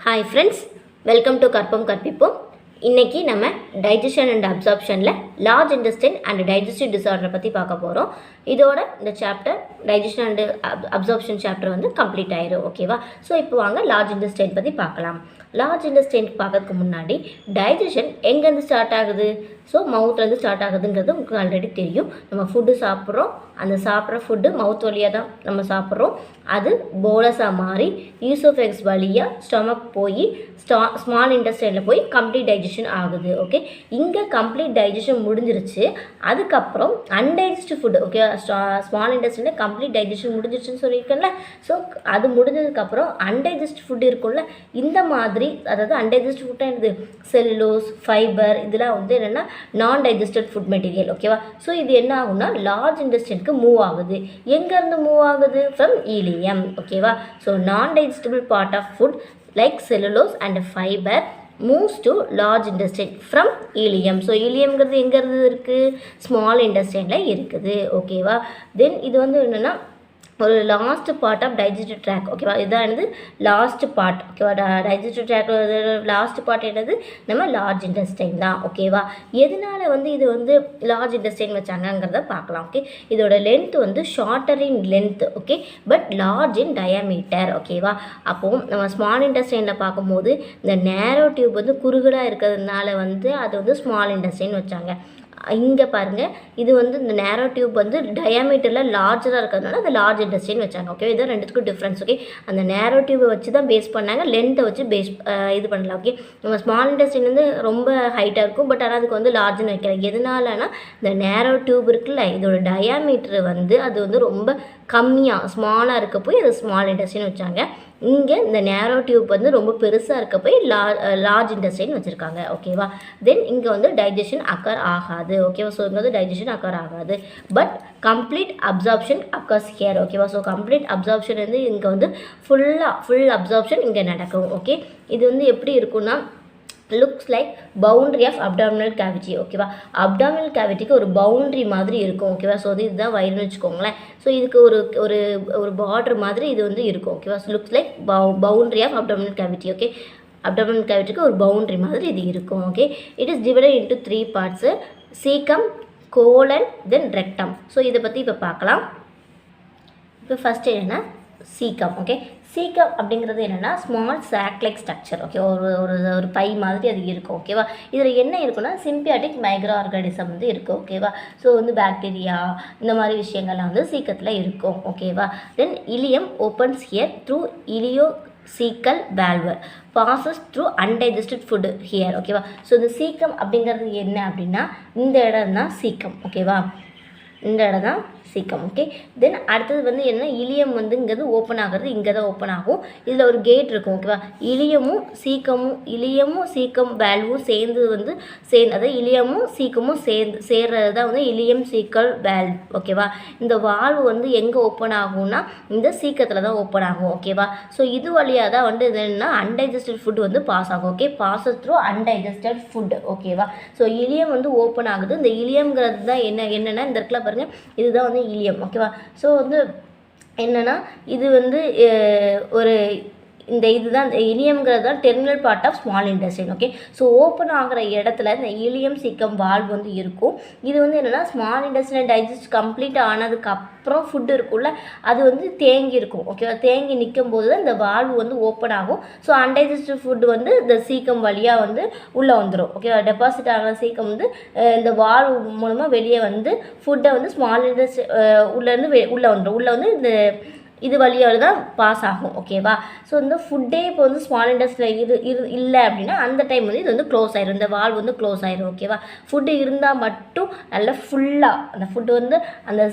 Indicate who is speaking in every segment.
Speaker 1: Hi friends, welcome to கற்பம் கற்பிப்போம். இன்னைக்கு நம்ம டைஜஷன் அண்ட் அப்சார்ப்ஷனில் லார்ஜ் இன்டெஸ்டைன் அண்ட் டைஜஸ்டிவ் டிசார்டரை பற்றி பார்க்க போகிறோம். இதோட இந்த chapter digestion and absorption chapter வந்து கம்ப்ளீட் ஆயிரும். ஓகேவா? ஸோ இப்போ வாங்க லார்ஜ் இன்டெஸ்டைன் பற்றி பார்க்கலாம். லார்ஜ் இன்டெஸ்டைன் பார்க்கறதுக்கு முன்னாடி டைஜஷன் எங்கேருந்து ஸ்டார்ட் ஆகுது? ஸோ மவுத்லேருந்து ஸ்டார்ட் ஆகுதுங்கிறது உங்களுக்கு ஆல்ரெடி தெரியும். நம்ம ஃபுட்டு சாப்பிட்றோம், அந்த சாப்பிட்ற ஃபுட்டு மவுத் வழியாக தான் நம்ம சாப்பிட்றோம். அது போலஸாக மாறி ஈசோஃபேக்ஸ் வழியாக ஸ்டொமக் போய் ஸ்மால் இன்டெஸ்டைனில் போய் கம்ப்ளீட் டைஜஷன் ஆகுது. ஓகே, இங்கே கம்ப்ளீட் டைஜஷன் முடிஞ்சிருச்சு. அதுக்கப்புறம் அன்டைஜஸ்ட் ஃபுட்டு, ஓகே, ஸ்மால் இன்டெஸ்டைனில் கம்ப்ளீட் டைஜஷன் முடிஞ்சிருச்சுன்னு சொல்லியிருக்கேன்ல. ஸோ அது முடிஞ்சதுக்கப்புறம் அன்டைஜஸ்ட் ஃபுட் இருக்கும்ல, இந்த மாதிரி, அதாவது அன்டைஜஸ்ட் ஃபுட்டாக என்னது, செல்லுலோஸ், ஃபைபர், இதெல்லாம் வந்து என்னென்னா நான் டைஜஸ்டட் ஃபுட் மெட்டீரியல். ஓகேவா? ஸோ இது என்ன ஆகும்னா லார்ஜ் இன்டெஸ்டைனுக்கு மூவ் ஆகுது. எங்கேருந்து மூவ் ஆகுது? From ileum. ஓகேவா? So non digestible part of food like cellulose and fiber moves to large intestine from ileum. So இலியம்ங்கிறது எங்கேருந்து இருக்குது? ஸ்மால் இன்டெஸ்டைனில் இருக்குது. ஓகேவா? தென் இது வந்து என்னென்னா ஒரு last part of digestive tract. ஓகேவா? இதுதான் என்னது லாஸ்ட் பார்ட். ஓகேவா? டைஜஸ்டிவ் ட்ராக் லாஸ்ட் பார்ட் என்னது? நம்ம லார்ஜ் இன்டெஸ்டைன் தான். ஓகேவா? எதனால வந்து இது வந்து லார்ஜ் இன்டெஸ்டைன் வச்சாங்கங்கிறத பார்க்கலாம். ஓகே, இதோட லென்த் வந்து shorter in length, okay, but large in diameter. ஓகேவா? அப்போது நம்ம ஸ்மால் இன்டெஸ்டைனில் பார்க்கும்போது இந்த நேரோ டியூப் வந்து குறுகலாக இருக்கிறதுனால வந்து அது வந்து ஸ்மால் இன்டெஸ்டைன் வச்சாங்க. இங்கே பாருங்கள், இது வந்து இந்த நேரோ டியூப் வந்து டயாமீட்டரில் லார்ஜராக இருக்கிறதுனால அந்த லார்ஜ் இன்டெஸ்டைன் வச்சாங்க. ஓகே, இதான் ரெண்டுத்துக்கும் டிஃப்ரென்ஸ். ஓகே, அந்த நேரோ டியூபை வச்சு தான் பேஸ் பண்ணாங்க, லென்த்தை வச்சு இது பண்ணலாம். ஓகே, நம்ம ஸ்மால் இன்டெஸ்டைன் வந்து ரொம்ப ஹைட்டாக இருக்கும், பட் ஆனால் அதுக்கு வந்து லார்ஜ்னு வைக்கிறேன். எதனாலனா இந்த நேரோ டியூப் இருக்குல்ல, இதோட டயாமீட்டர் வந்து அது வந்து ரொம்ப கம்மியாக ஸ்மாலாக இருக்க போய் அது ஸ்மால் இன்டெஸ்டைன் வச்சாங்க. இங்கே இந்த நேரோ டியூப் வந்து ரொம்ப பெருசாக இருக்க போய் லார்ஜ் இன்டெஸ்டைன் வச்சுருக்காங்க. ஓகேவா? தென் இங்கே வந்து டைஜஷன் அக்கர் ஆகாது. ஓகேவா? ஸோ இங்கே வந்து டைஜஷன் அக்கர் ஆகாது, but complete absorption occurs here. ஓகேவா? ஸோ கம்ப்ளீட் அப்சார்ப்ஷன் வந்து இங்கே வந்து ஃபுல் அப்சார்ப்ஷன் இங்கே நடக்கும். ஓகே, இது வந்து எப்படி இருக்குன்னா looks like boundary of abdominal cavity. ஓகேவா? அப்டாமினல் கேவிட்டிக்கு ஒரு பவுண்ட்ரி மாதிரி இருக்கும். ஓகேவா? ஸோ இதுதான் வயிறுன்னு வச்சுக்கோங்களேன். ஸோ இதுக்கு ஒரு ஒரு ஒரு பார்டர் மாதிரி இது வந்து இருக்கும். ஓகேவா? Looks like boundary of abdominal cavity. Okay, abdominal கேவிட்டிக்கு ஒரு பவுண்ட்ரி மாதிரி இது இருக்கும். Okay, it is divided into 3 parts: caecum, colon, then rectum. So இதை பற்றி இப்போ பார்க்கலாம். இப்போ ஃபஸ்ட்டு என்னென்னா சீக்கம். ஓகே, சீக்கம் அப்படிங்கிறது என்னென்னா small chalk like structure. Okay, ஒரு பை மாதிரி அது இருக்கும். ஓகேவா? இதில் என்ன இருக்குன்னா சிம்பியாட்டிக் மைக்ரோ ஆர்கானிசம் வந்து இருக்குது. ஓகேவா? ஸோ வந்து பாக்டீரியா இந்த மாதிரி விஷயங்கள்லாம் வந்து சீக்கத்தில் இருக்கும். ஓகேவா? Then ileum opens here through ileocaecal valve passes through undigested food here. ஓகேவா? ஸோ இந்த சீக்கம் அப்படிங்கிறது என்ன அப்படின்னா இந்த இடம் தான் சீக்கம். ஓகேவா? இந்த இடம் தான் சீக்கம். ஓகே, தென் அடுத்தது வந்து என்ன, இலியம் வந்து இங்கேருந்து ஓப்பன் ஆகிறது, இங்கே தான் ஓப்பன் ஆகும். இதில் ஒரு கேட் இருக்கும். ஓகேவா? இலியமும் சீக்கம் வேல்வும் சேர்ந்து வந்து அதாவது இலியமும் சீக்கமும் சேர்றது தான் வந்து இலியம் சீக்கல் வேல்வ். ஓகேவா? இந்த வால்வு வந்து எங்கே ஓப்பன் ஆகும்னா இந்த சீக்கத்தில் தான் ஓப்பன் ஆகும். ஓகேவா? ஸோ இது வழியாக தான் வந்து என்னென்னா அன்டைஜஸ்டட் ஃபுட் வந்து பாஸ் ஆகும். Okay, bosses through undigested food. ஓகேவா? ஸோ இலியம் வந்து ஓப்பன் ஆகுது. இந்த இலியம்ங்கிறது தான் என்னென்னா இந்த இடத்துல பாருங்கள், இதுதான் வந்து இலியம். ஓகேவா? ஸோ வந்து என்னென்னா இது வந்து ஒரு இதுதான் இந்த இலியம்ங்கிறது தான் terminal part of small intestine. Okay, so open ஆகிற இடத்துல இந்த இலியம் சீக்கம் வால்வ் வந்து இருக்கும். இது வந்து என்னென்னா ஸ்மால் இன்டெஸ்டைன் டைஜஸ்ட் கம்ப்ளீட் ஆனதுக்கப்புறம் ஃபுட்டு இருக்கும்ல, அது வந்து தேங்கி இருக்கும். ஓகேவா? தேங்கி நிற்கும் போது தான் இந்த வால்வு வந்து ஓப்பன் ஆகும். ஸோ அன்டைஜஸ்டட் ஃபுட்டு வந்து இந்த சீக்கம் வழியாக வந்து உள்ளே வந்துடும். ஓகேவா? டெபாசிட் ஆகிற சீக்கம் வந்து இந்த வால்வு மூலமாக வெளியே வந்து ஃபுட்டை வந்து ஸ்மால் இன்டெஸ்ட் உள்ளேருந்து உள்ளே வந்துடும். உள்ளே வந்து இந்த இது வழியாக தான் பாஸ் ஆகும். ஓகேவா? ஸோ இந்த ஃபுட்டே இப்போ வந்து ஸ்மால் இன்டெஸ்டைனில் இல்லை அப்படின்னா அந்த டைம் வந்து இது வந்து க்ளோஸ் ஆயிரும், இந்த வால்வ் வந்து க்ளோஸ் ஆயிரும். ஓகேவா? ஃபுட்டு இருந்தால் மட்டும் நல்லா ஃபுல்லாக அந்த ஃபுட்டு வந்து அந்த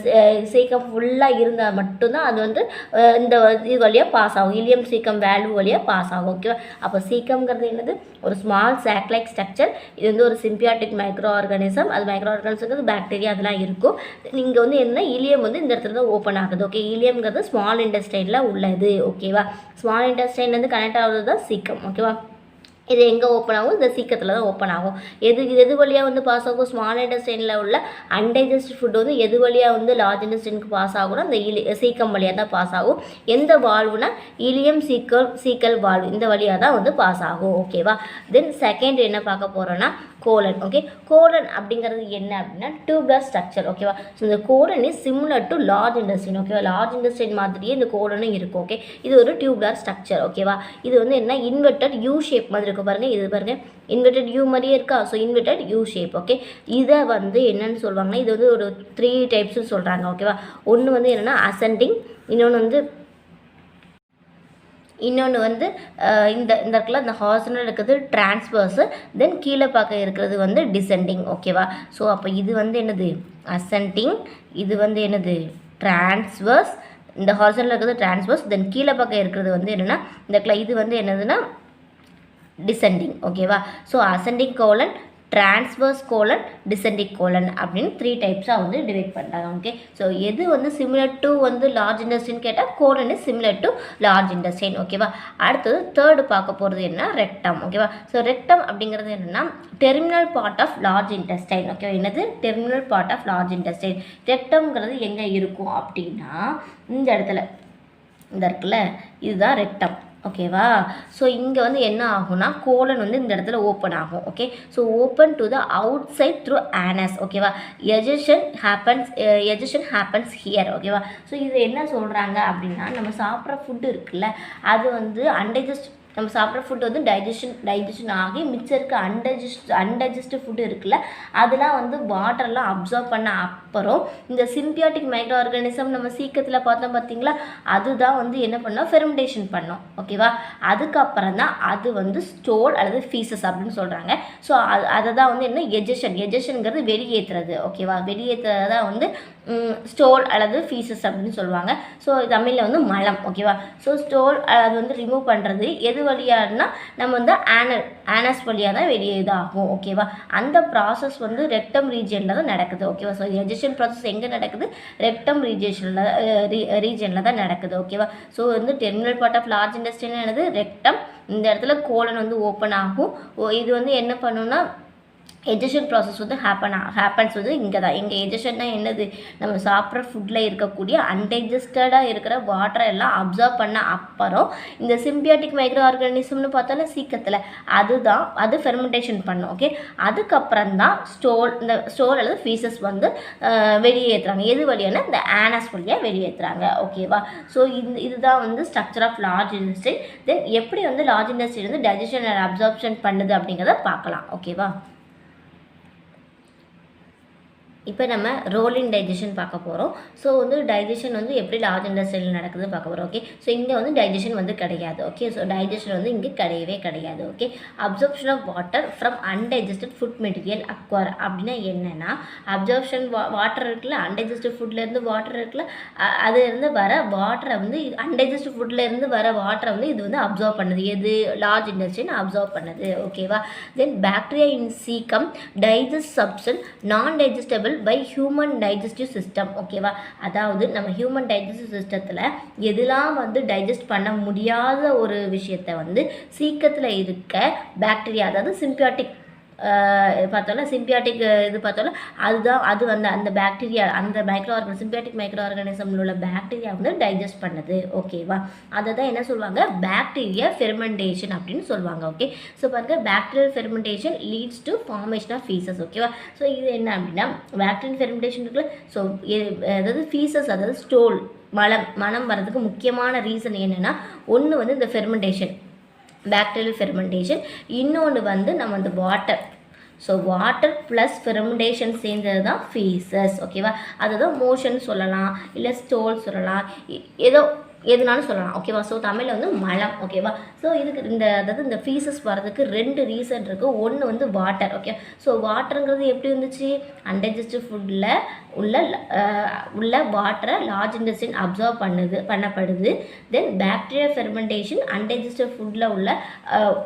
Speaker 1: சீக்கம் ஃபுல்லாக இருந்தால் மட்டும்தான் அது வந்து இந்த இது வழியாக பாஸ் ஆகும், இலியம் சீக்கம் வேல்வ் வழியாக பாஸ் ஆகும். ஓகேவா? அப்போ சீக்கம்ங்கிறது என்னது, ஒரு ஸ்மால் சாக் லைக் ஸ்ட்ரக்சர். இது வந்து ஒரு சிம்பியாட்டிக் மைக்ரோ ஆர்கானிசம். அது மைக்ரோ ஆர்கானிசம்ங்கிறது பாக்டீரியா அதெல்லாம் இருக்கும். இங்கே வந்து என்ன, இலியம் வந்து இந்த இடத்துல தான் ஓப்பன் ஆகுது. ஓகே, இலியம்ங்கிறது ஸ்மால் இன்டெஸ்டைனில் உள்ளது. ஓகேவா? ஸ்மால் இன்டெஸ்டைன்லேருந்து கனெக்ட் ஆகுறது தான் சீக்கம். ஓகேவா? இது எங்கே ஓப்பன் ஆகும்? இந்த சீக்கத்தில் தான் ஓப்பன் ஆகும். எது வழியாக வந்து பாஸ் ஆகும்? ஸ்மால் இன்டெஸ்டைனில் உள்ள அன்டைஜஸ்ட் ஃபுட் வந்து எது வழியாக வந்து லார்ஜ் இன்டெஸ்டைனுக்கு பாஸ் ஆகும்னா இந்த சீக்கம் வழியாக தான் பாஸ் ஆகும். எந்த வால்வுனா இலியம் சீக்கல் வால்வு, இந்த வழியாக தான் வந்து பாஸ் ஆகும். ஓகேவா? தென் செகண்ட் என்ன பார்க்க போகிறோன்னா கோலன். ஓகே, கோலன் அப்படிங்கிறது என்ன அப்படின்னா டியூப்லர் ஸ்ட்ரக்சர். ஓகேவா? ஸோ இந்த colon is similar to large intestine. ஓகேவா? லார்ஜ் இன்டெஸ்டைன் மாதிரியே இந்த கோலனும் இருக்கும். ஓகே, இது ஒரு டியூப்லர் ஸ்ட்ரக்சர். ஓகேவா? இது வந்து என்ன இன்வெர்டட் யூ ஷேப் மாதிரி இருக்கும். பாருங்கள், இது பாருங்கள் இன்வெர்டட் யூ மாதிரியே இருக்கா. So inverted U shape. Okay, இதை வந்து என்னன்னு சொல்லுவாங்கன்னா இது வந்து ஒரு 3 டைப்ஸ்னு சொல்கிறாங்க. ஓகேவா? ஒன்று வந்து என்னென்னா அசெண்டிங், இன்னொன்று வந்து இந்த இடத்துல இந்த ஹாரிசான்டல் இருக்கிறது டிரான்ஸ்வர்ஸு, தென் கீழே பார்க்க இருக்கிறது வந்து டிசெண்டிங். ஓகேவா? ஸோ அப்போ இது வந்து என்னது அசெண்டிங், இது வந்து என்னது டிரான்ஸ்வர்ஸ், இந்த ஹாரிசான்டல் இருக்கிறது டிரான்ஸ்வர்ஸ், தென் கீழே பார்க்க இருக்கிறது வந்து என்னென்னா இந்த இடத்துல இது வந்து என்னதுன்னா டிசெண்டிங். ஓகேவா? So ascending colon, transverse colon, descending colon அப்படின்னு 3 டைப்ஸாக வந்து டிவைட் பண்ணுறாங்க. ஓகே, ஸோ எது வந்து சிமிலர் டு வந்து லார்ஜ் இன்டெஸ்டைன் கேட்டால் colon is similar to large intestine. ஓகேவா? அடுத்தது தேர்டு பார்க்க போகிறது என்ன ரெக்டம். ஓகேவா? ஸோ ரெக்டம் அப்படிங்கிறது என்னென்னா terminal part of large intestine. ஓகேவா? என்னது terminal part of large intestine. ரெக்டம்ங்கிறது எங்கே இருக்கும் அப்படின்னா இந்த இருக்குல்ல, இதுதான் ரெக்டம். ஓகேவா? ஸோ இங்கே வந்து என்ன ஆகும்னா கோலன் வந்து இந்த இடத்துல ஓப்பன் ஆகும். Okay, so open to the outside through anus. ஓகேவா? Egestion happens here. ஓகேவா? ஸோ இது என்ன சொல்கிறாங்க அப்படின்னா நம்ம சாப்பிட்ற ஃபுட்டு இருக்குல்ல, அது வந்து நம்ம சாப்பிட்ற ஃபுட்டு வந்து டைஜஷன் ஆகி மிச்சம் இருக்க அன்டைஜஸ்ட் ஃபுட்டு இருக்குல்ல, அதெல்லாம் வந்து வாட்டர்லாம் அப்சர்வ் பண்ண அப்புறம் இந்த சிம்பியாட்டிக் மைக்ரோ ஆர்கானிசம் நம்ம சீக்கிரத்தில் பார்த்தோம் பார்த்தீங்களா, அதுதான் வந்து என்ன பண்ணோம் ஃபெர்மெண்டேஷன் பண்ணோம். ஓகேவா? அதுக்கப்புறம் தான் அது வந்து ஸ்டோல் அல்லது ஃபீசஸ் அப்படின்னு சொல்கிறாங்க. ஸோ அதை தான் வந்து என்ன எஜெஷனுங்கிறது வெளியேற்றுறது. ஓகேவா? வெளியேற்றுறது தான் வந்து ஸ்டோல் அல்லது ஃபீசஸ் அப்படின்னு சொல்லுவாங்க. ஸோ தமிழில் வந்து மலம். ஓகேவா? ஸோ ஸ்டோல் அது வந்து ரிமூவ் பண்ணுறது எது வழியாகனா நம்ம வந்து ஆனஸ் வழியாக தான் வெளியே இதாகும். ஓகேவா? அந்த ப்ராசஸ் வந்து ரெக்டம் ரீஜனில் தான் நடக்குது. ஓகேவா? ஸோ எஜெஷன் ப்ராசஸ் எங்கே நடக்குது? ரெக்டம் ரீஜனில் தான் நடக்குது. ஓகேவா? ஸோ வந்து terminal part of large intestine என்னது ரெக்டம். இந்த இடத்துல கோலன் வந்து ஓப்பன் ஆகும். இது வந்து என்ன பண்ணுன்னா எஜெஷன் ப்ராசஸ் வந்து ஹேப்பன்ஸ் வந்து இங்கே தான். எங்கள் எஜெஷன்னா என்னது? நம்ம சாப்பிட்ற ஃபுட்டில் இருக்கக்கூடிய அன்டைஜஸ்டடாக இருக்கிற வாட்டரை எல்லாம் அப்சர்வ் பண்ண அப்புறம் இந்த சிம்பியாட்டிக் மைக்ரோ ஆர்கானிசம்னு பார்த்தோன்னா சீக்கிரத்தில் அது ஃபெர்மெண்டேஷன் பண்ணும். ஓகே, அதுக்கப்புறம் தான் இந்த ஸ்டோல் அல்லது ஃபீசஸ் வந்து வெளியேற்றுறாங்க. எது வழியானா இந்த ஆனஸ் வழியாக வெளியேற்றுறாங்க. ஓகேவா? ஸோ இதுதான் வந்து ஸ்ட்ரக்சர் ஆஃப் லார்ஜ் இன்டெஸ்டைன். தென் எப்படி வந்து லார்ஜ் இன்டெஸ்டைன் வந்து டைஜஷன் அண்ட் அப்சார்ப்ஷன் பண்ணுது அப்படிங்கிறத பார்க்கலாம். ஓகேவா? இப்போ நம்ம ரோலிங் டைஜஷன் பார்க்க போகிறோம். ஸோ வந்து டைஜஷன் வந்து எப்படி லார்ஜ் இன்டெஸ்டைனில் நடக்குதுன்னு பார்க்க போகிறோம். ஓகே, ஸோ இங்கே வந்து டைஜஷன் வந்து கிடையாது. ஓகே, ஸோ டைஜஷன் வந்து இங்கே கிடையாது. Okay, absorption of water from undigested food material occur அப்படின்னா என்னென்னா அப்சர்ப்ஷன் வாட்டர் இருக்குல்ல, அன்டைஜஸ்டட் ஃபுட்லேருந்து வாட்டர் இருக்குல்ல, அதுலேருந்து வர வாட்டரை வந்து அன்டைஜஸ்ட் ஃபுட்லேருந்து வர வாட்டரை வந்து இது வந்து அப்சர்வ் பண்ணுது. எது? லார்ஜ் இன்டெஸ்டைன் அப்சர்வ் பண்ணுது. ஓகேவா? Then bacteria in caecum digest substance non digestible by human digestive system. ஓகேவா? அதாவது நம்ம ஹியூமன் டைஜஸ்டிவ் சிஸ்டத்தில் எதெல்லாம் வந்து டைஜஸ்ட் பண்ண முடியாத ஒரு விஷயத்தை வந்து சீக்கத்தில் இருக்க பாக்டீரியா, அதாவது சிம்பியாட்டிக் பார்த்தோன்னா சிம்பியாட்டிக் இது பார்த்தோன்னா அது வந்து அந்த பாக்டீரியா, அந்த சிம்பியாட்டிக் மைக்ரோ ஆர்கானிசமில் உள்ள பாக்டீரியா வந்து டைஜஸ்ட் பண்ணுது. ஓகேவா? அதை தான் என்ன சொல்லுவாங்க? பாக்டீரியா ஃபெர்மெண்டேஷன் அப்படின்னு சொல்லுவாங்க. ஓகே, ஸோ பாருங்கள், bacterial fermentation leads to formation of faeces. ஓகேவா? ஸோ இது என்ன அப்படின்னா பாக்டீரியல் ஃபெர்மெண்டேஷன் இருக்குல்ல, ஸோ அதாவது ஃபீசஸ், அதாவது ஸ்டோல் மலம் வர்றதுக்கு முக்கியமான ரீசன் என்னென்னா ஒன்று வந்து இந்த ஃபெர்மெண்டேஷன், பாக்டீரியல் ஃபெர்மெண்டேஷன், இன்னொன்று வந்து நம்ம அந்த water. So water plus fermentation சேர்ந்தது தான் ஃபீசஸ். ஓகேவா? அதுதான் மோஷன் சொல்லலாம், இல்லை ஸ்டோல் சொல்லலாம், எதுனாலும் சொல்லலாம். ஓகேவா? ஸோ தமிழில் வந்து மலம். ஓகேவா? ஸோ இதுக்கு அதாவது இந்த ஃபீசஸ் வர்றதுக்கு 2 ரீசன் இருக்குது. ஒன்று வந்து வாட்டர். ஓகே, ஸோ வாட்டருங்கிறது எப்படி இருந்துச்சு? அன்டைஜஸ்டிவ் ஃபுட்டில் உள்ள வாட்டரை லார்ஜ் இன்டெஸ்டைன் அப்சர்வ் பண்ணப்படுது. தென் பாக்டீரியா ஃபெர்மெண்டேஷன் அன்டைஜஸ்டிவ் ஃபுட்டில் உள்ள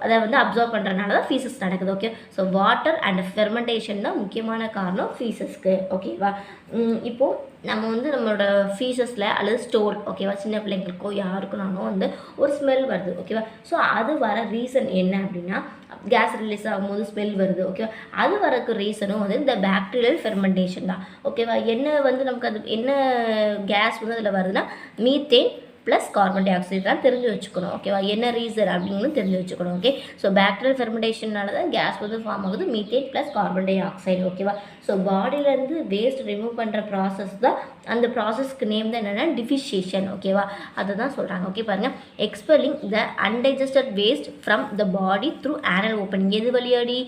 Speaker 1: அதை வந்து அப்சர்வ் பண்ணுறதுனால தான் ஃபீசஸ் நடக்குது. Okay, so water and fermentation தான் முக்கியமான காரணம் ஃபீசஸ்க்கு. ஓகேவா? இப்போது நம்ம வந்து நம்மளோட ஃபீஸஸில் அல்லது ஸ்டோல் ஓகேவா, சின்ன பிள்ளைங்களுக்கோ யாருக்குனாலும் வந்து ஒரு ஸ்மெல் வருது ஓகேவா. ஸோ அது வர ரீசன் என்ன அப்படின்னா, கேஸ் ரிலீஸ் ஆகும்போது ஸ்மெல் வருது ஓகேவா. அது வரக்கு ரீசனும் வந்து இந்த பாக்டீரியல் ஃபெர்மெண்டேஷன் தான் ஓகேவா. என்ன வந்து நமக்கு அது என்ன கேஸ் வந்து அதில் வருதுன்னா methane plus carbon di oxide தான் தெரிஞ்சு வச்சுக்கணும் ஓகேவா. என்ன ரீசன் அப்படிங்கிறது தெரிஞ்சு வச்சுக்கணும் ஓகே. ஸோ பாக்டீரியல் ஃபெர்மெண்டேஷனால தான் கேஸ் வந்து ஃபார்ம் ஆகுது, methane plus carbon di oxide ஓகேவா. ஸோ பாடியிலேருந்து வேஸ்ட் ரிமூவ் பண்ணுற ப்ராசஸ் தான், அந்த ப்ராசஸ்க்கு நேம் தான் என்னென்னா டிஃபிஷியேஷன் ஓகேவா. அதை தான் சொல்கிறாங்க ஓகே. பாருங்கள், expelling the undigested waste from the body through anal opening. எது வழியாடி?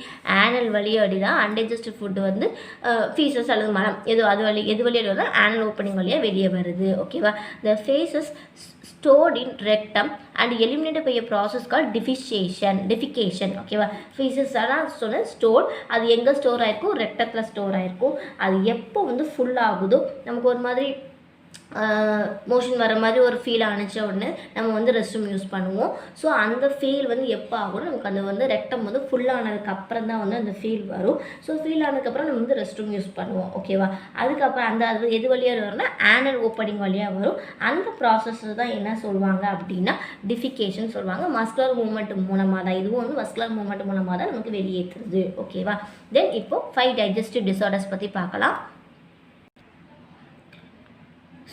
Speaker 1: ஆனல் வழியாடி தான் அன்டைஜஸ்டட் ஃபுட்டு வந்து ஃபீஸஸ் அல்லது மலம் எது வழியாடி வந்தால் ஆனல் ஓப்பனிங் வழியாக வெளியே வருது ஓகேவா. த faces stored in rectum and eliminated by a process called defecation ஓகேவா. ஃபீஸஸ் எல்லாம் சொன்ன ஸ்டோர், அது எங்கே ஸ்டோர் ஆகிருக்கும்? ரெக்டத்தில் ஸ்டோர் ஆகிருக்கும். அது எப்போ வந்து ஃபுல் ஆகுதோ நமக்கு ஒரு மாதிரி மோஷன் வர மாதிரி ஒரு ஃபீல் ஆனிச்ச உடனே நம்ம வந்து ரெஸ்ட் ரூம் யூஸ் பண்ணுவோம். ஸோ அந்த ஃபீல் வந்து எப்போ ஆகும்? நமக்கு அந்த வந்து ரெக்டம் வந்து ஃபுல்லானதுக்கப்புறம் தான் வந்து அந்த ஃபீல் வரும். ஸோ ஃபீல் ஆனதுக்கப்புறம் நம்ம வந்து ரெஸ்ட் ரூம் யூஸ் பண்ணுவோம் ஓகேவா. அதுக்கப்புறம் அந்த அது எது வழியாக வரும்னா ஆனல் ஓப்பனிங் வழியாக வரும். அந்த ப்ராசஸ் தான் என்ன சொல்லுவாங்க அப்படின்னா டிஃபிகேஷன் சொல்லுவாங்க. மஸ்குலர் மூவ்மெண்ட் மூலமாக தான், இதுவும் வந்து மஸ்குலர் மூவ்மெண்ட் மூலமாக தான் நமக்கு வெளியேற்றுது ஓகேவா. தென் இப்போது 5 டைஜஸ்டிவ் டிஸார்டர்ஸ் பற்றி பார்க்கலாம்.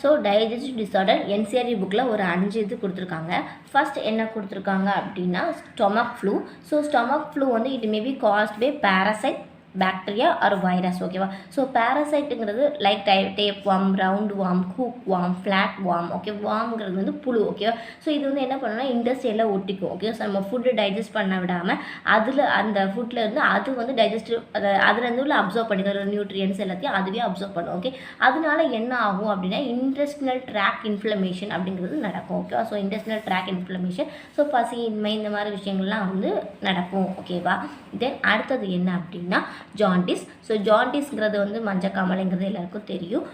Speaker 1: ஸோ டைஜஸ்டிவ் டிஸார்டர் என்சிஆர்டி புக்கில் ஒரு 5 இது கொடுத்துருக்காங்க. ஃபர்ஸ்ட் என்ன கொடுத்துருக்காங்க அப்படின்னா stomach flu. So stomach flu வந்து it may be caused by parasite, bacteria or virus ஓகேவா. ஸோ பேரசைட்டுங்கிறது like tapeworm, roundworm, hookworm, flatworm okay. வார்ம்ங்கிறது வந்து புழு ஓகேவா. ஸோ இது வந்து என்ன பண்ணணும்னா இண்டஸ்ட்ரியலில் ஒட்டிக்கும் ஓகே. ஸோ நம்ம ஃபுட்டு டைஜஸ்ட் பண்ண விடாமல் அதில் அந்த ஃபுட்டில் இருந்து அது வந்து டைஜஸ்டிவ் அதுலேருந்து உள்ள அப்சர்வ் பண்ணிக்கிற நியூட்ரியன்ஸ் எல்லாத்தையும் அதுவே அப்சர்வ் பண்ணும் ஓகே. அதனால என்ன ஆகும் அப்படின்னா இன்டெஸ்டினல் ட்ராக் இன்ஃப்ளமேஷன் அப்படிங்கிறது நடக்கும் ஓகேவா. So intestinal tract inflammation, so பசி இன்மை இந்த மாதிரி விஷயங்கள்லாம் வந்து நடக்கும் ஓகேவா. தென் அடுத்தது என்ன அப்படின்னா ஜாண்டிஸ். ஸோ ஜாண்டிஸ்ங்கிறது வந்து மஞ்சக்காமலைங்கிறது எல்லாருக்கும் தெரியும்.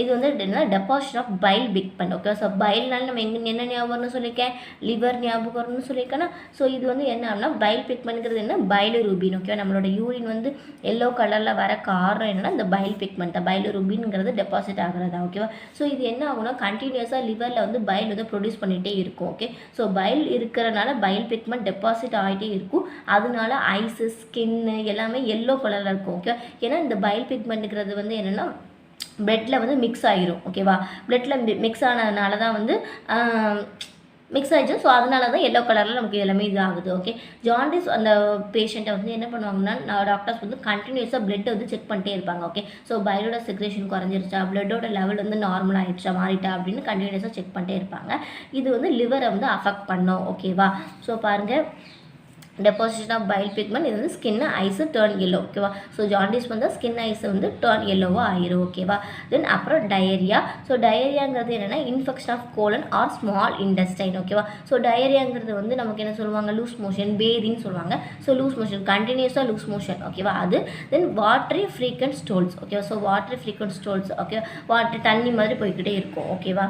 Speaker 1: இது வந்து என்ன deposit of bile pigment okay. So பைல்னால நம்ம என்ன ஞாபகம்னு சொல்லியிருக்கேன்? லிவர் ஞாபகம்னு சொல்லியிருக்கேன்னா. ஸோ இது வந்து என்ன அப்படின்னா பைல் பிக்மெண்ட்ங்கிறது என்ன? பைலிருபின் ஓகே. நம்மளோட யூரின் வந்து எல்லோ கலரில் வர காரணம் என்னென்னா இந்த பைல் பிக்மெண்ட் தான். பைலிருபின்ங்கிறது டெபாசிட் ஆகிறதா ஓகேவா. ஸோ இது என்ன ஆகும்னா கண்டினியூஸாக லிவரில் வந்து பைல் வந்து ப்ரொடியூஸ் பண்ணிகிட்டே இருக்கும் ஓகே. ஸோ பைல் இருக்கிறனால பைல் பிக்மெண்ட் டெபாசிட் ஆகிட்டே இருக்கும். அதனால ஐஸு, ஸ்கின்னு எல்லாமே எல்லோ கலரில் இருக்கும் ஓகே. ஏன்னா இந்த பைல் பிக்மெண்ட்டுங்கிறது வந்து என்னென்னா பிளட்டில் வந்து மிக்ஸ் ஆகிரும் ஓகேவா. பிளட்டில் மிக்ஸ் ஆனதுனால தான் வந்து மிக்ஸ் ஆகிடுச்சு. ஸோ அதனால தான் எல்லோ கலரில் நமக்கு எல்லாமே இது ஆகுது ஓகே. ஜாண்டிஸ் அந்த பேஷண்ட்டை வந்து என்ன பண்ணுவாங்கன்னா டாக்டர்ஸ் வந்து கண்டினியூஸாக பிளட்டை வந்து செக் பண்ணிட்டே இருப்பாங்க ஓகே. ஸோ பைலோட செக்ரேஷன் குறைஞ்சிருச்சா, பிளட்டோட லெவல் வந்து நார்மல் ஆகிடுச்சா, மாறிட்டா அப்படின்னு கண்டினியூஸாக செக் பண்ணிட்டே இருப்பாங்க. இது வந்து லிவரை வந்து அஃபெக்ட் பண்ணோம் ஓகேவா. ஸோ பாருங்கள், டெபாசிஷன் ஆஃப் பைல் பிக்மெண்ட், இது வந்து ஸ்கின் ஐஸு டர்ன் எல்லோ ஓகேவா. ஸோ ஜாண்டிஸ் வந்து ஸ்கின் ஐஸு வந்து டர்ன் எல்லோவாக ஆயிரும் ஓகேவா. தென் அப்புறம் டயரியா. ஸோ டயரியாங்கிறது என்னென்னா infection of colon or small intestine ஓகேவா. ஸோ டயரியாங்கிறது வந்து நமக்கு என்ன சொல்லுவாங்க? லூஸ் மோஷன், பேதின்னு சொல்லுவாங்க. ஸோ லூஸ் மோஷன், கண்டினியூஸாக லூஸ் மோஷன் ஓகேவா அது. தென் வாட்டரி ஃப்ரீக்வெண்ட் ஸ்டோல்ஸ் ஓகேவா. So watery frequent stools okay, water தண்ணி மாதிரி போய்கிட்டே இருக்கும் ஓகேவா.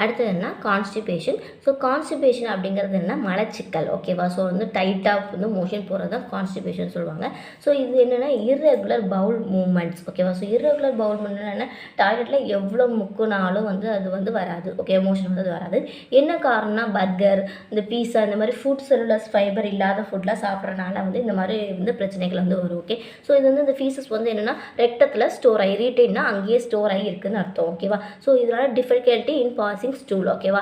Speaker 1: அடுத்தது என்ன? கான்ஸ்டிபேஷன். ஸோ கான்ஸ்டிபேஷன் அப்படிங்கிறது என்ன? மலச்சிக்கல் ஓகேவா. ஸோ வந்து டைட்டாக வந்து மோஷன் போகிறது தான் கான்ஸ்டிபேஷன் சொல்லுவாங்க. ஸோ இது என்னென்னா இர்ரெகுலர் பவுல் மூவ்மெண்ட்ஸ் ஓகேவா. ஸோ இர்ரெகுலர் பவுல் மூவ்மெண்ட் என்ன? டாய்லெட்டில் எவ்வளோ முக்குனாலும் வந்து அது வந்து வராது ஓகே, மோஷன் வந்து அது வராது. என்ன காரணம்னா பர்கர், இந்த பீஸா, இந்த மாதிரி ஃபுட் செல்லுலஸ் ஃபைபர் இல்லாத ஃபுட்லாம் சாப்பிட்றதுனால வந்து இந்த மாதிரி வந்து பிரச்சனைகள் வந்து வரும் ஓகே. ஸோ இது வந்து இந்த ஃபீஸஸ் வந்து என்னென்னா ரெக்டத்தில் ஸ்டோர் ஆகி, ரீட்டைன்னா அங்கேயே ஸ்டோர் ஆகி இருக்குதுன்னு அர்த்தம் ஓகேவா. ஸோ இதனால் டிஃபிகல்ட்டி இன் பாசிங் ஸ்டூல் ஓகேவா.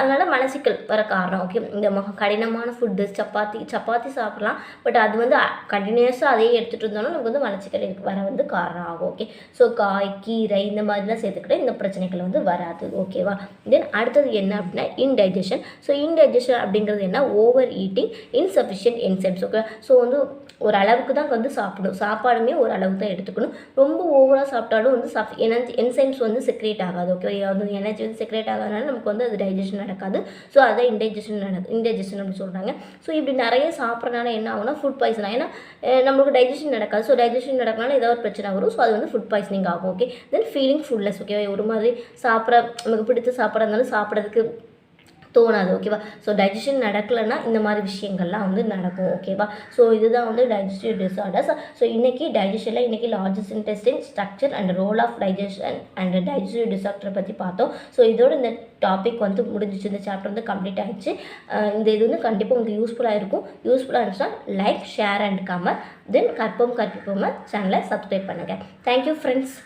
Speaker 1: அதனால் மலச்சிக்கல் வர காரணம் ஓகே. இந்த கடினமான ஃபுட்டு சப்பாத்தி சாப்பிட்லாம், பட் அது வந்து கண்டினியூஸாக அதையே எடுத்துகிட்டு இருந்தாலும் நமக்கு வந்து மலச்சிக்கல் வர வந்து காரணம் ஆகும் ஓகே. ஸோ காய், கீரை இந்த மாதிரிலாம் சேர்த்துக்கிட்டு இந்த பிரச்சனைகள் வந்து வராது ஓகேவா. தென் அடுத்தது என்ன அப்படின்னா இன்டைஜஷன். ஸோ இன்டைஜஷன் அப்படிங்கிறது என்ன? Over eating, insufficient enzymes okay. So வந்து ஒரு அளவுக்கு தான் வந்து சாப்பிடும், சாப்பாடுமே ஒரு அளவுக்கு தான் எடுத்துக்கணும். ரொம்ப ஓவராக சாப்பிட்டாலும் வந்து என்சைம்ஸ் வந்து செக்ரேட் ஆகாது ஓகே. அது எனர்ஜி வந்து செக்ரேட் ஆகாதனால நமக்கு வந்து அது டைஜஷன் நடக்காது. ஸோ அதை இன்டைஜஷன் அப்படின்னு சொல்கிறாங்க. ஸோ இப்படி நிறைய சாப்பிட்றதுனால என்ன ஆகும்னா ஃபுட் பாய்சன். ஏன்னா நம்மளுக்கு டைஜஷன் நடக்காது. ஸோ டைஜஷன் நடக்கனால ஏதாவது ஒரு பிரச்சனை வரும். ஸோ அது வந்து ஃபுட் பாய்சனிங் ஆகும் ஓகே. தென் ஃபீலிங் ஃபுல்லஸ் ஓகே. ஒரு மாதிரி நமக்கு பிடிச்ச சாப்பிட்றதுனால சாப்பிட்றதுக்கு தோணாது. ஓகேவா? ஸோ டைஜஷன் நடக்கலைன்னா இந்த மாதிரி விஷயங்கள்லாம் வந்து நடக்கும். ஓகேவா? ஸோ இதுதான் வந்து டைஜஸ்டிவ் டிஸார்டர்ஸ். ஸோ இன்றைக்கி டைஜஷனில் இன்றைக்கி largest intestine structure and role of digestion and digestive டிஸார்டரை பற்றி பார்த்தோம். ஸோ இதோட இந்த டாபிக் வந்து முடிஞ்சிச்சு. இந்த சாப்டர் வந்து கம்ப்ளீட் ஆகிடுச்சு. இந்த இது வந்து கண்டிப்பாக உங்களுக்கு யூஸ்ஃபுல்லாக இருக்கும். யூஸ்ஃபுல்லாக இருந்துச்சுன்னா லைக், ஷேர் அண்ட் கமெண்ட். தென் கற்போம் கற்பிப்போம் சேனலை சப்ஸ்கிரைப் பண்ணுங்கள். Thank you friends.